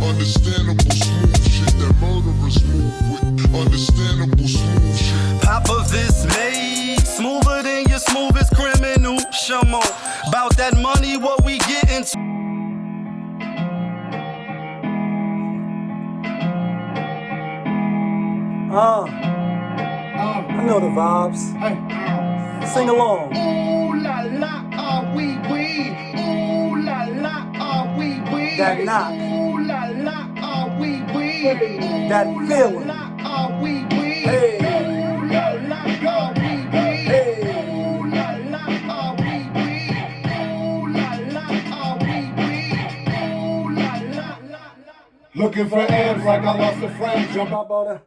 Understandable smooth shit that murderers move with. Understandable smooth shit. Pop of this made smoother than your smoothest criminal. Shamo, about that money, what we getting to. I know the vibes. Sing along. Ooh la la, ah wee wee. Ooh la la, ah wee wee. That knock. Ooh la la, ah wee wee. That feeling. Ooh la la, ah wee wee. Hey. Ooh la la, ah wee wee. Hey. Ooh la la, ah wee wee. Ooh la la, ah wee wee. Ooh la la, Looking for M's like I lost a friend. Jump out about it.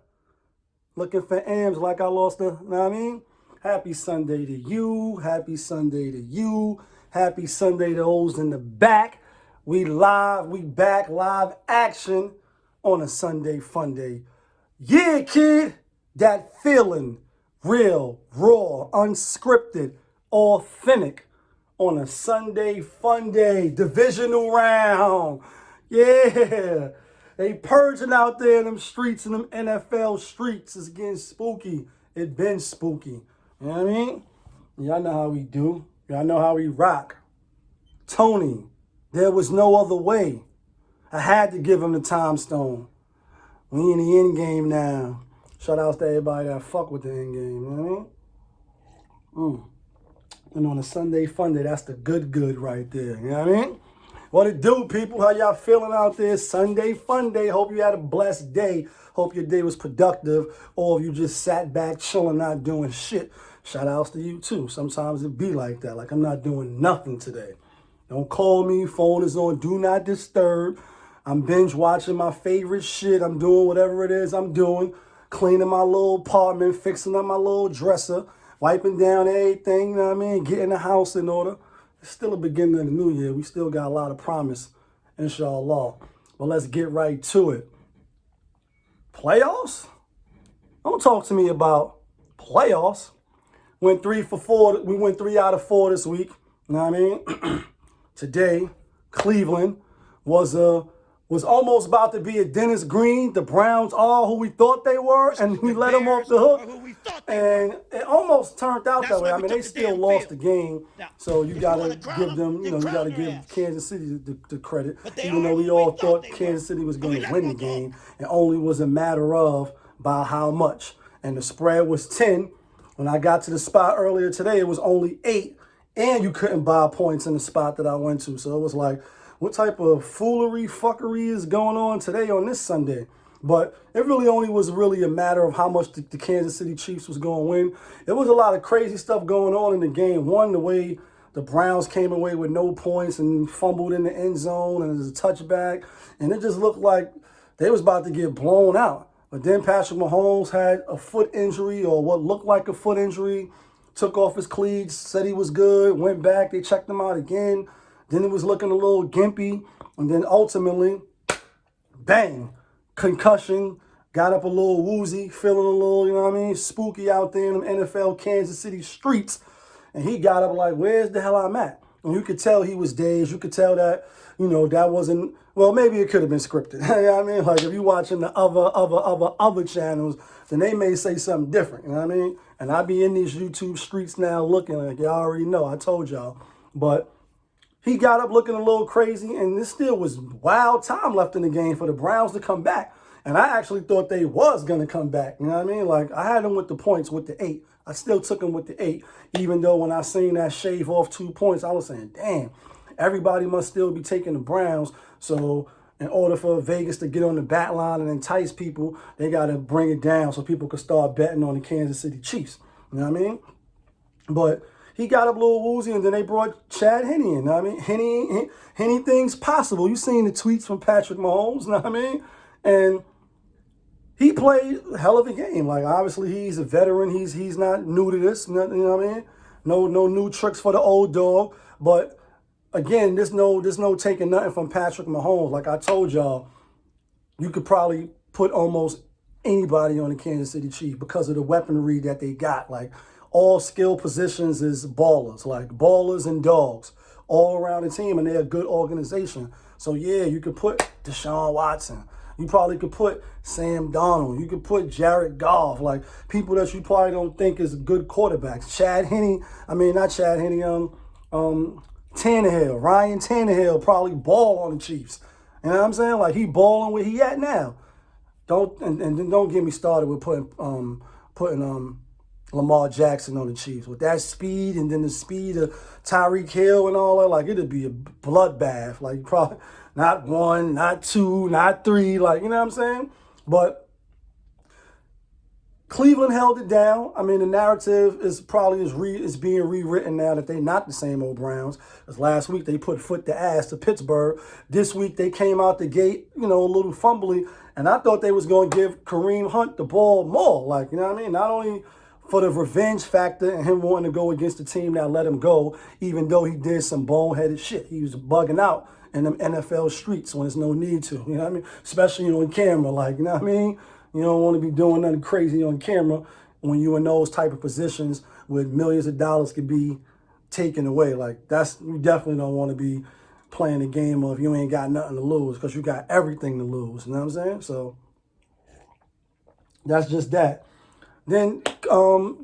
Looking for M's like I lost a, you know what I mean? Happy Sunday to you. Happy Sunday to you. Happy Sunday to those in the back. We live, we back, live action on a Sunday fun day. Yeah, kid, that feeling, real, raw, unscripted, authentic on a Sunday fun day, divisional round. Yeah. They purging out there in them streets, in them NFL streets. It's getting spooky. It been spooky. You know what I mean? Y'all know how we do. Y'all know how we rock. Tony, there was no other way. I had to give him the time stone. We in the end game now. Shout out to everybody that fuck with the end game. You know what I mean? And on a Sunday fun day, that's the good right there. You know what I mean? What it do, people? How y'all feeling out there? Sunday fun day. Hope you had a blessed day. Hope your day was productive. Or if you just sat back chilling, not doing shit. Shout outs to you too. Sometimes it be like that. Like I'm not doing nothing today. Don't call me. Phone is on do not disturb. I'm binge watching my favorite shit. I'm doing whatever it is I'm doing. Cleaning my little apartment. Fixing up my little dresser. Wiping down everything. You know what I mean? Getting the house in order. It's still the beginning of the new year. We still got a lot of promise, inshallah. But let's get right to it. Playoffs? Don't talk to me about playoffs. Went 3 for 4. We went 3 out of 4 this week. You know what I mean? Today, Cleveland was almost about to be a Dennis Green. The Browns are who we thought they were, and we let them off the hook. And it almost turned out that way. I mean, they still lost the game, so you got to give them, you got to give Kansas City the credit, even though we all thought Kansas City was going to win the game. It only was a matter of by how much. And the spread was 10. When I got to the spot earlier today, it was only 8, and you couldn't buy points in the spot that I went to. So it was like, what type of foolery, fuckery is going on today on this Sunday? But it really only was really a matter of how much the Kansas City Chiefs was going to win. There was a lot of crazy stuff going on in the game. One, the way the Browns came away with no points and fumbled in the end zone, and there's a touchback. And it just looked like they was about to get blown out. But then Patrick Mahomes had a foot injury, or what looked like a foot injury, took off his cleats, said he was good, went back, they checked him out again. Then he was looking a little gimpy, and then ultimately, bang, concussion, got up a little woozy, feeling a little, you know what I mean, spooky out there in them NFL Kansas City streets. And he got up like, where's the hell I'm at? And you could tell he was dazed. You could tell that, that wasn't, well, maybe it could have been scripted. You know what I mean? Like if you're watching the other channels, then they may say something different. You know what I mean? And I be in these YouTube streets now looking like, y'all already know, I told y'all. But he got up looking a little crazy, and this still was wild time left in the game for the Browns to come back. And I actually thought they was going to come back. You know what I mean? Like, I had them with the points with the 8. I still took them with the 8, even though when I seen that shave off 2 points, I was saying, damn, everybody must still be taking the Browns. So in order for Vegas to get on the bat line and entice people, they got to bring it down so people could start betting on the Kansas City Chiefs. You know what I mean? But he got up a little woozy, and then they brought Chad Henne in. You know what I mean? Henne things possible. You seen the tweets from Patrick Mahomes, you know what I mean? And he played a hell of a game. Like, obviously, he's a veteran. He's not new to this. You know what I mean? No new tricks for the old dog. But, again, there's no taking nothing from Patrick Mahomes. Like I told y'all, you could probably put almost anybody on the Kansas City Chiefs because of the weaponry that they got. Like, all skill positions is ballers, like ballers and dogs all around the team, and they're a good organization. So, yeah, you could put Deshaun Watson. You probably could put Sam Darnold. You could put Jared Goff, like people that you probably don't think is good quarterbacks. Tannehill, Ryan Tannehill probably ball on the Chiefs. You know what I'm saying? Like he balling where he at now. And then don't get me started with putting Lamar Jackson on the Chiefs with that speed and then the speed of Tyreek Hill and all that. Like it'd be a bloodbath. Like probably not 1, not 2, not 3. Like you know what I'm saying? But Cleveland held it down. I mean, the narrative is probably is being rewritten now that they're not the same old Browns. Because last week they put foot to ass to Pittsburgh. This week they came out the gate, a little fumbly. And I thought they was going to give Kareem Hunt the ball more. Like, you know what I mean? Not only for the revenge factor and him wanting to go against the team that let him go, even though he did some boneheaded shit. He was bugging out in them NFL streets when there's no need to. You know what I mean? Especially on camera. Like, you know what I mean? You don't want to be doing nothing crazy on camera when you're in those type of positions where millions of dollars could be taken away. Like, you definitely don't want to be playing the game of you ain't got nothing to lose because you got everything to lose. You know what I'm saying? So that's just that. Then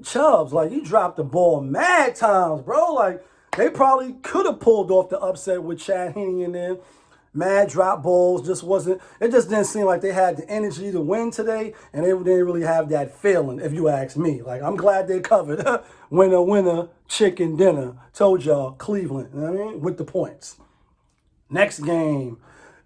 Chubbs, like, he dropped the ball mad times, bro. Like, they probably could have pulled off the upset with Chad Henne in there. Mad drop balls, it just didn't seem like they had the energy to win today, and they didn't really have that feeling, if you ask me. Like, I'm glad they covered. Winner, winner, chicken dinner. Told y'all, Cleveland, you know what I mean? With the points. Next game,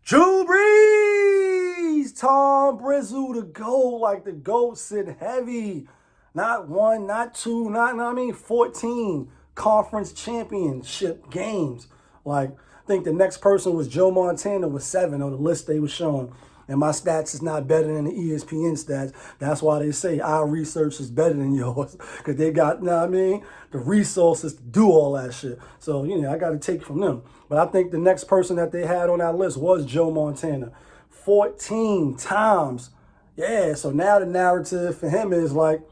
Drew Brees, Tom Brizzle to go, like the GOAT sit heavy. Not 1, not 2, 14 conference championship games. Like, I think the next person was Joe Montana with 7 on the list they were showing. And my stats is not better than the ESPN stats. That's why they say our research is better than yours. Because they got, the resources to do all that shit. So, I got to take from them. But I think the next person that they had on that list was Joe Montana. 14 times. Yeah, so now the narrative for him is like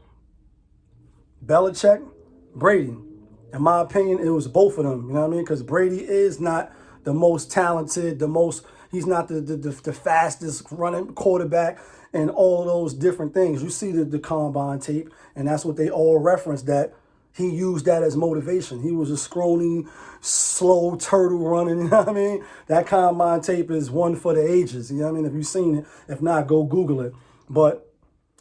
Belichick, Brady. In my opinion, it was both of them. You know what I mean? Because Brady is not the most talented, he's not the fastest running quarterback and all of those different things. You see the combine tape, and that's what they all reference, that he used that as motivation. He was a scrawny, slow turtle running, you know what I mean? That combine tape is one for the ages, you know what I mean? If you've seen it, if not, go Google it. But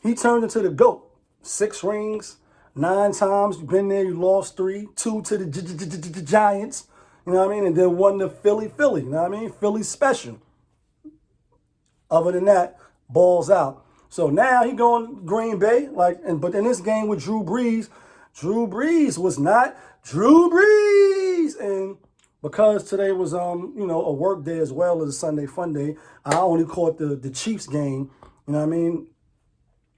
he turned into the GOAT. 6 rings, 9 times, you've been there, you lost 3, 2 to the Giants. You know what I mean? And then 1 to Philly, you know what I mean? Philly special. Other than that, balls out. So now he going Green Bay, but in this game with Drew Brees was not Drew Brees. And because today was a work day as well as a Sunday FUNDAY, I only caught the Chiefs game, you know what I mean?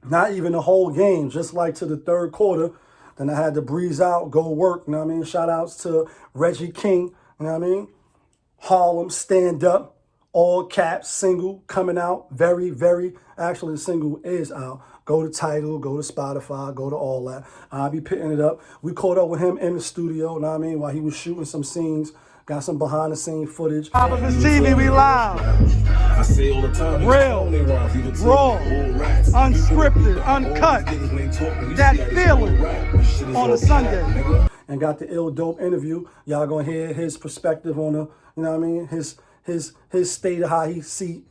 Not even the whole game, just like to the third quarter. Then I had to breeze out, go work, you know what I mean? Shout outs to Reggie King, you know what I mean? HARLEM, stand up, all caps, single, coming out, actually the single is out. Go to Tidal, go to Spotify, go to all that. I'll be picking it up. We caught up with him in the studio, you know what I mean? While he was shooting some scenes, got some behind the scene footage. Opposite TV, we live. I say all the time, Real, raw, unscripted, uncut. That feeling on a Sunday. And got the ill dope interview. Y'all gonna hear his perspective on the, you know what I mean, his state of how he see,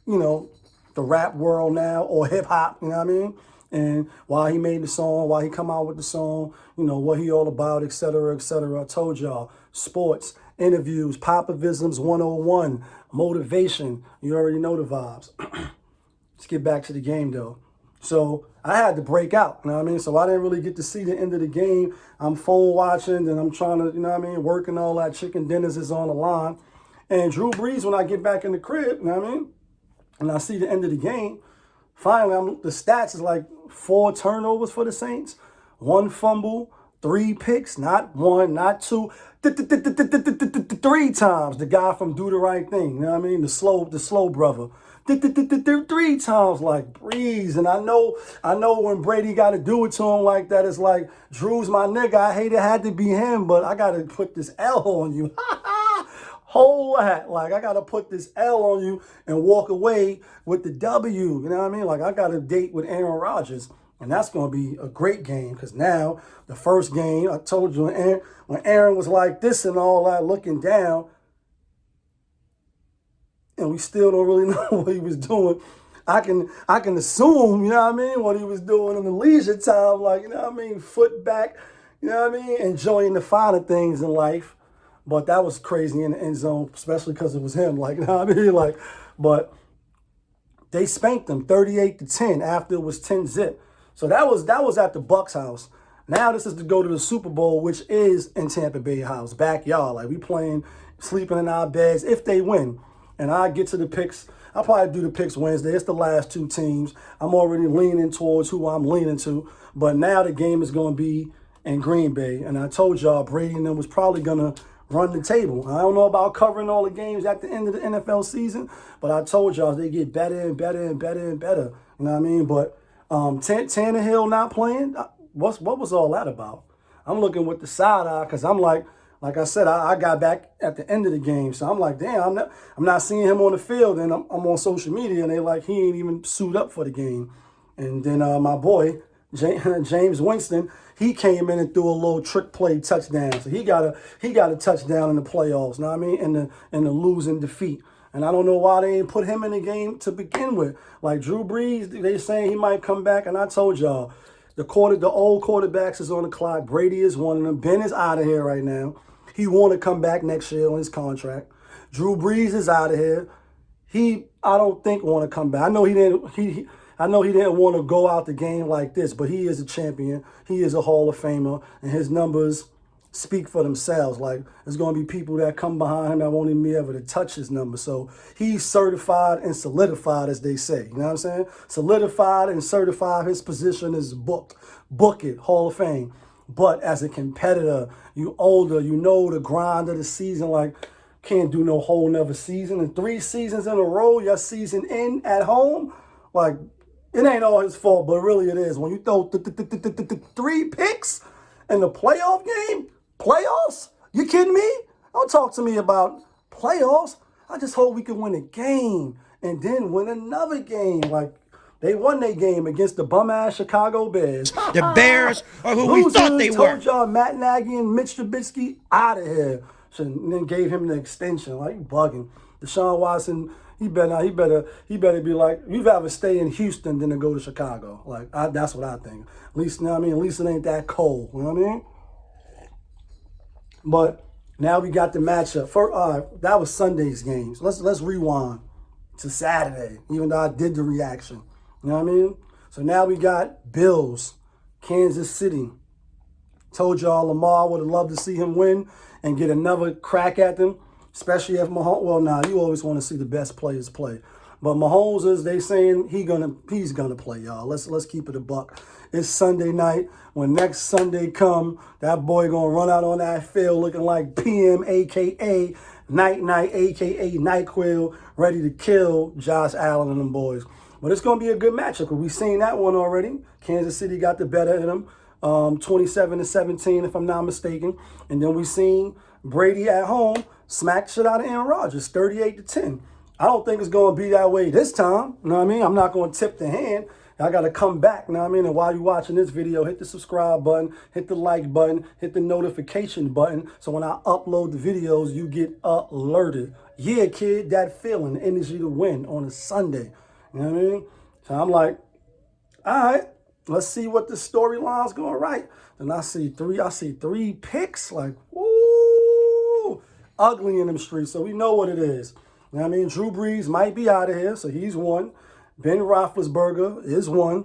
the rap world now, or hip hop, you know what I mean? And why he made the song, why he come out with the song, what he all about, et cetera, et cetera. I told y'all, sports, interviews, Popovisms 101, motivation. You already know the vibes. Let's get back to the game, though. So I had to break out, you know what I mean? So I didn't really get to see the end of the game. I'm phone watching, and I'm trying to, you know what I mean, working all that. Chicken dinners is on the line. And Drew Brees, when I get back in the crib, you know what I mean? And I see the end of the game, finally, the stats is like 4 turnovers for the Saints, 1 fumble, 3 picks, not 1, not 2, 3 times. The guy from Do the Right Thing, you know what I mean? The slow brother. 3 times, like Breeze. And I know when Brady got to do it to him like that, it's like, Drew's my nigga. I hate it had to be him, but I got to put this L on you. whole lot. Like, I got to put this L on you and walk away with the W. You know what I mean? Like, I got a date with Aaron Rodgers, and that's going to be a great game because now the first game, I told you, when Aaron was like this and all that, looking down, and we still don't really know what he was doing. I can assume, you know what I mean, what he was doing in the leisure time, like, you know what I mean, foot back, you know what I mean, enjoying the finer things in life. But that was crazy in the end zone, especially because it was him, like, you know what I mean, like, but they spanked them 38-10 after it was 10-zip. So that was at the Bucs house. Now this is to go to the Super Bowl, which is in Tampa Bay house, backyard. Like, we playing, sleeping in our beds if they win. And I get to the picks. I'll probably do the picks Wednesday. It's the last two teams. I'm already leaning towards who I'm leaning to. But now the game is going to be in Green Bay. And I told y'all Brady and them was probably going to run the table. I don't know about covering all the games at the end of the NFL season, but I told y'all they get better and better and better and better. You know what I mean? But Tannehill not playing, what was all that about? I'm looking with the side eye because I'm like I said, I got back at the end of the game. So I'm like, damn, I'm not seeing him on the field. And I'm on social media, and they like, he ain't even suit up for the game. And then my boy, James Winston, he came in and threw a little trick play touchdown. So he got a touchdown in the playoffs, know what I mean, in the losing defeat. And I don't know why they ain't put him in the game to begin with. Like Drew Brees, they saying he might come back. And I told y'all, the old quarterbacks is on the clock. Brady is one of them. Ben is out of here right now. He want to come back next year on his contract. Drew Brees is out of here. I don't think want to come back. I know he didn't want to go out the game like this, but he is a champion. He is a Hall of Famer, and his numbers speak for themselves. Like, there's going to be people that come behind him that won't even be able to touch his number. So he's certified and solidified, as they say. You know what I'm saying? Solidified and certified. His position is booked. Book it, Hall of Fame. But as a competitor, you older, you know the grind of the season, like, can't do no whole nother season. And 3 seasons in a row, your season in at home, like, it ain't all his fault, but really it is. When you throw 3 picks in the playoff game, playoffs, you kidding me? Don't talk to me about playoffs. I just hope we can win a game and then win another game. Like, they won their game against the bum-ass Chicago Bears. The Bears are who we thought they were. Told y'all Matt Nagy and Mitch Trubisky out of here. And then gave him the extension. Like, you bugging. Deshaun Watson, he better be like, you'd rather stay in Houston than to go to Chicago. Like, that's what I think. At least, you know what I mean? At least it ain't that cold. You know what I mean? But now we got the matchup. That was Sunday's games. Let's rewind to Saturday, even though I did the reaction. You know what I mean? So now we got Bills, Kansas City. Told y'all Lamar would have loved to see him win and get another crack at them, especially if Mahomes. Well, you always want to see the best players play. But Mahomes is, they saying he's gonna play, y'all. Let's keep it a buck. It's Sunday night. When next Sunday come, that boy gonna run out on that field looking like PM, aka Night, aka NyQuil, ready to kill Josh Allen and them boys. But it's going to be a good matchup because we've seen that one already. Kansas City got the better of them, 27-17 if I'm not mistaken. And then we've seen Brady at home smack shit out of Aaron Rodgers, 38-10. I don't think it's going to be that way this time. You know what I mean? I'm not going to tip the hand. I got to come back, you know what I mean? And while you're watching this video, hit the subscribe button, hit the like button, hit the notification button. So when I upload the videos, you get alerted. Yeah, kid, that feeling, the energy to win on a Sunday. You know what I mean? So I'm like, all right, let's see what the storyline's going to write. Then I see three picks, like, woo, ugly in them streets. So we know what it is. You know what I mean? Drew Brees might be out of here, so he's one. Ben Roethlisberger is one.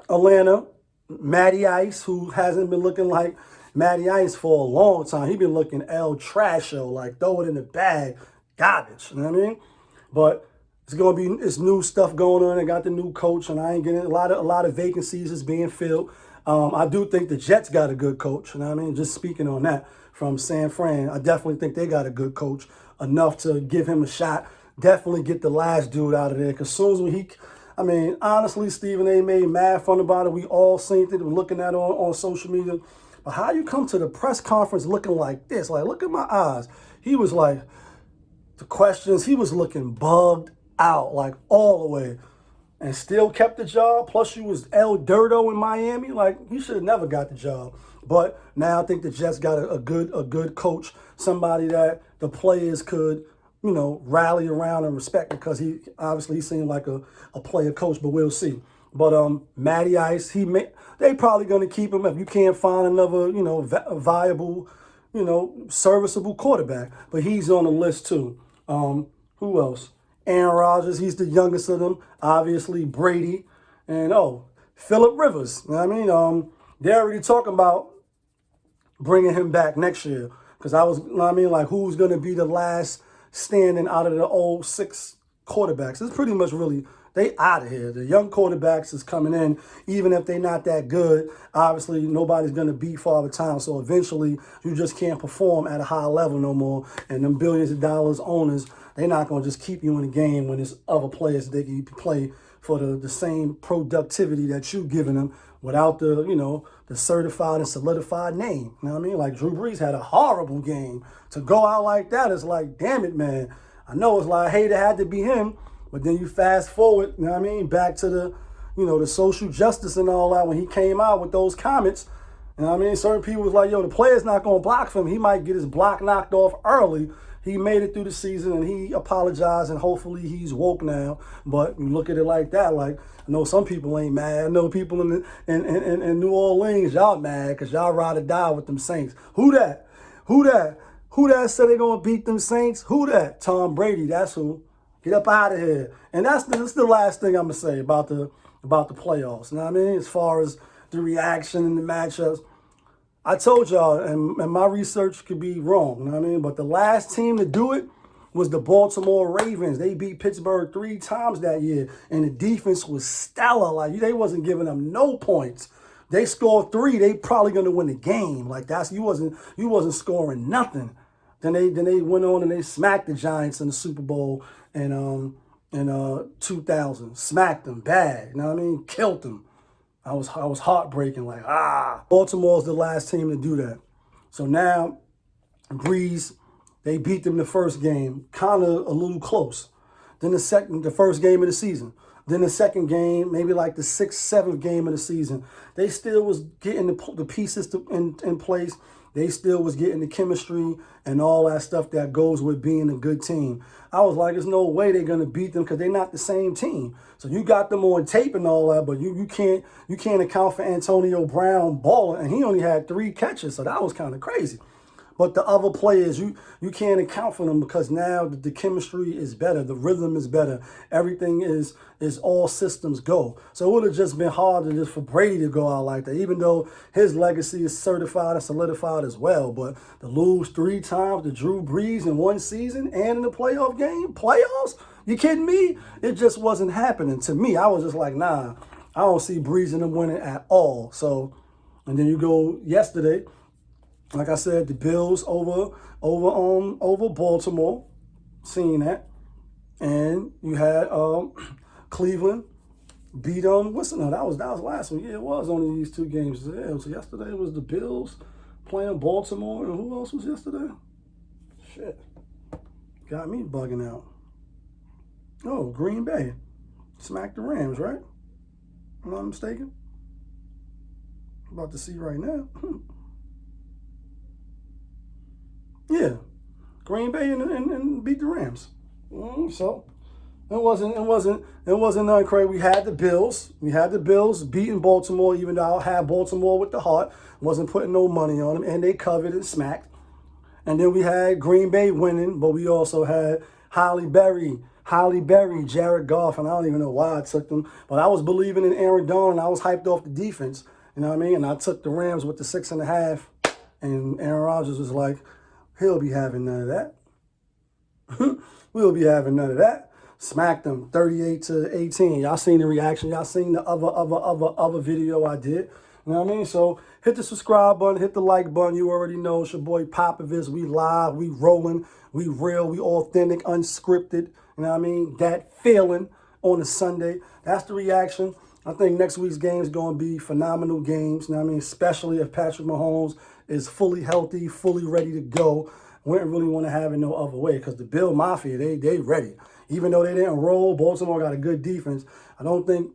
Atlanta, Matty Ice, who hasn't been looking like Matty Ice for a long time. He been looking El Trasho, like throw it in the bag, garbage. You know what I mean? But it's new stuff going on. I got the new coach, and I ain't getting a lot of vacancies is being filled. I do think the Jets got a good coach. You know what I mean? Just speaking on that from San Fran, I definitely think they got a good coach, enough to give him a shot. Definitely get the last dude out of there. Because soon as honestly, Stephen A. made mad fun about it. We all seen it. We're looking at it on social media. But how you come to the press conference looking like this? Like, look at my eyes. he was like, the questions, he was looking bugged out, like all the way, and still kept the job. Plus, you was El Dirto in Miami. Like, he should have never got the job. But now I think the Jets got a good coach, somebody that the players could, you know, rally around and respect, because he seemed like a player coach, but we'll see. But Matty Ice, they probably going to keep him if you can't find another, you know, viable, you know, serviceable quarterback. But he's on the list too. Who else? Aaron Rodgers, he's the youngest of them. Obviously, Brady. And, Phillip Rivers. You know what I mean? They're already talking about bringing him back next year. Because you know what I mean? Like, who's going to be the last standing out of the old 6 quarterbacks? It's pretty much really, they out of here. The young quarterbacks is coming in, even if they're not that good. Obviously, nobody's going to beat Father Time. So eventually, you just can't perform at a high level no more. And them billions of dollars owners, they're not going to just keep you in the game when there's other players that you can play for the same productivity that you've given them without the, you know, the certified and solidified name. You know what I mean? Like, Drew Brees had a horrible game. To go out like that, it's like, damn it, man. I know it's like, hey, it had to be him. But then you fast forward, you know what I mean, back to the, you know, the social justice and all that when he came out with those comments. You know what I mean? Certain people was like, yo, the player's not going to block for him. He might get his block knocked off early. He made it through the season, and he apologized, and hopefully he's woke now. But you look at it like that, like, I know some people ain't mad. I know people in New Orleans, y'all mad because y'all ride or die with them Saints. Who that? Who that said they going to beat them Saints? Who that? Tom Brady, that's who. Get up out of here. And that's the last thing I'm going to say about the playoffs. You know what I mean? As far as the reaction and the matchups. I told y'all, and my research could be wrong, you know what I mean? But the last team to do it was the Baltimore Ravens. They beat Pittsburgh 3 times that year, and the defense was stellar. Like, they wasn't giving them no points. They scored 3, they probably gonna win the game. Like, you wasn't scoring nothing. Then they went on and they smacked the Giants in the Super Bowl in 2000. Smacked them bad, you know what I mean? Killed them. I was heartbreaking, like, Baltimore's the last team to do that. So now, BREES, they beat them the first game, kind of a little close. Then the first game of the season. Then the second game, maybe like the 6th, 7th game of the season. They still was getting the pieces in place. They still was getting the chemistry and all that stuff that goes with being a good team. I was like, there's no way they're gonna beat them because they're not the same team. So you got them on tape and all that, but you can't account for Antonio Brown balling, and he only had 3 catches, so that was kind of crazy. But the other players, you can't account for them because now the chemistry is better, the rhythm is better, everything is all systems go. So it would have just been hard for Brady to go out like that, even though his legacy is certified and solidified as well. But to lose 3 times to Drew Brees in 1 season and in the playoff game, playoffs? You kidding me? It just wasn't happening to me. I was just like, nah, I don't see Brees and them winning at all. So, and then you go yesterday. Like I said, the Bills over Baltimore, seeing that, and you had Cleveland beat them. That was last one. Yeah, it was only these 2 games. Yeah, so yesterday it was the Bills playing Baltimore, and who else was yesterday? Shit, got me bugging out. Oh, Green Bay smacked the Rams, right? Am I not mistaken? I'm about to see right now. Yeah, Green Bay and beat the Rams. So it wasn't nothing crazy. We had the Bills beating Baltimore, even though I had Baltimore with the heart. Wasn't putting no money on them, and they covered and smacked. And then we had Green Bay winning, but we also had Halle Berry, Jared Goff, and I don't even know why I took them, but I was believing in Aaron Donald, and I was hyped off the defense. You know what I mean? And I took the Rams with the 6.5, and Aaron Rodgers was like, he'll be having none of that. We'll be having none of that. Smacked them 38-18. Y'all seen the reaction. Y'all seen the other video I did. You know what I mean? So hit the subscribe button, hit the like button. You already know it's your boy Popovich. We live, we rolling, we real, we authentic, unscripted. You know what I mean? That feeling on a Sunday. That's the reaction. I think next week's game is going to be phenomenal games. You know what I mean? Especially if Patrick Mahomes is fully healthy, fully ready to go. wouldn't really want to have it no other way because the Bill Mafia, they ready. Even though they didn't roll, Baltimore got a good defense. I don't think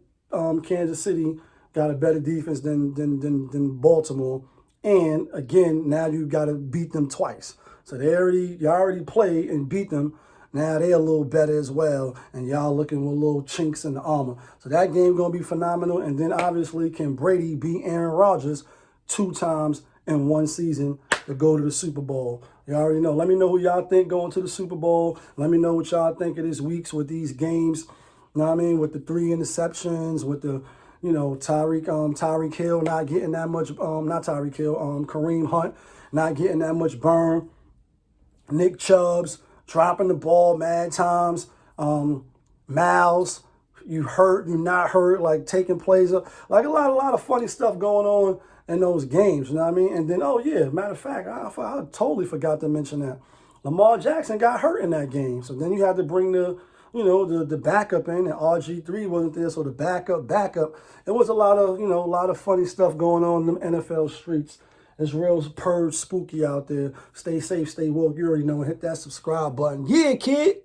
Kansas City got a better defense than Baltimore. And again, now you got to beat them twice. So you already played and beat them. Now they a little better as well, and y'all looking with little chinks in the armor. So that game going to be phenomenal. And then obviously, can Brady beat Aaron Rodgers 2 times in one season to go to the Super Bowl? You already know. Let me know who y'all think going to the Super Bowl. Let me know what y'all think of this week's with these games. You know what I mean? With the 3 interceptions, with the, you know, Tyreek Hill not getting that much, not Tyreek Hill, Kareem Hunt not getting that much burn. Nick Chubb's dropping the ball mad times. Miles, you hurt, you not hurt, like taking plays up. Like a lot of funny stuff going on in those games, you know what I mean? And then, oh yeah, matter of fact, I totally forgot to mention that. Lamar Jackson got hurt in that game. So then you had to bring the, you know, the backup in, and RG3 wasn't there, so the backup. It was a lot of funny stuff going on in the NFL streets. It's real purge spooky out there. Stay safe, stay woke. You already know. Hit that subscribe button. Yeah, kid.